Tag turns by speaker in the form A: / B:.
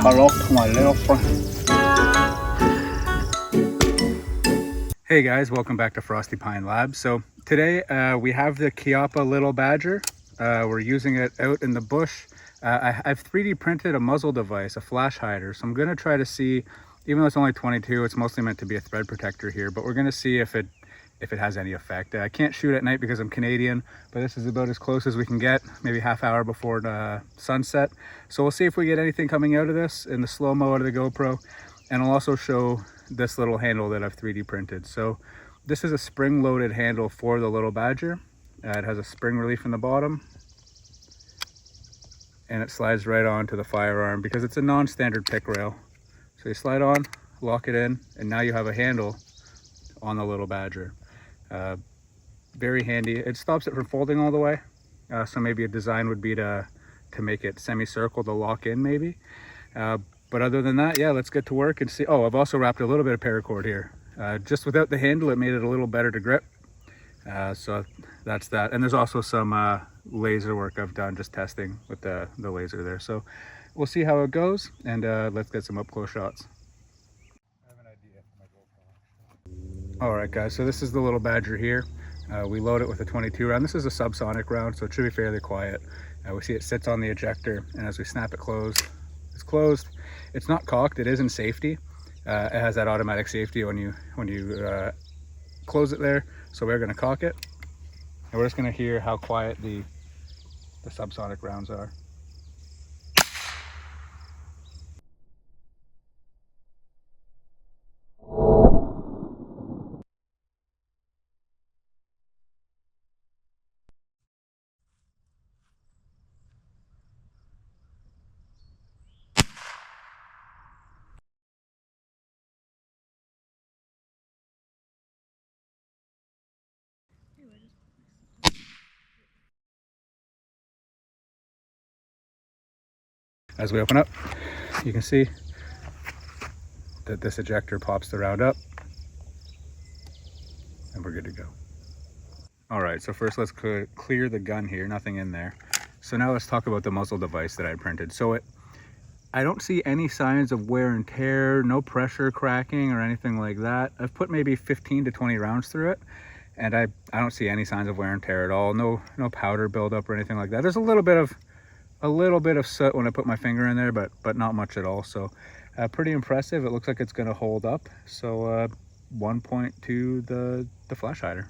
A: hello to my little friend. Hey guys, welcome back to Frosty Pine Labs. So today we have the Chiappa Little Badger. We're using it out in the bush. I've 3D printed a muzzle device, a flash hider. So I'm gonna try to see, even though it's only 22, it's mostly meant to be a thread protector here, but we're gonna see if it has any effect. I can't shoot at night because I'm Canadian, but this is about as close as we can get, maybe half hour before the sunset. So we'll see if we get anything coming out of this in the slow-mo out of the GoPro. And I'll also show this little handle that I've 3D printed. So this is a spring-loaded handle for the Little Badger. It has a spring relief in the bottom, and it slides right onto the firearm because it's a non-standard pick rail. So you slide on, lock it in, and now you have a handle on the Little Badger. Very handy. It stops it from folding all the way. So maybe a design would be to make it semicircle to lock in maybe. But other than that, yeah, let's get to work and see. Oh, I've also wrapped a little bit of paracord here. Just without the handle, it made it a little better to grip. So that's that. And there's also some laser work I've done just testing with the laser there. So we'll see how it goes, and let's get some up close shots. I have an idea for my GoPro. All right, guys, so this is the Little Badger here. We load it with a 22 round. This is a subsonic round, so it should be fairly quiet. We see it sits on the ejector, and as we snap it closed, it's closed. It's not cocked, it is in safety. It has that automatic safety when you close it there. So we're gonna cock it, and we're just gonna hear how quiet the subsonic rounds are. As we open up, you can see that this ejector pops the round up, and we're good to go. All right, so first let's clear the gun here, nothing in there. So now let's talk about the muzzle device that I printed. So I don't see any signs of wear and tear, no pressure cracking or anything like that. I've put maybe 15 to 20 rounds through it, and I don't see any signs of wear and tear at all. No powder buildup or anything like that. There's a little bit of soot when I put my finger in there, but not much at all. So pretty impressive. It looks like it's going to hold up. So 1 point to the flash hider.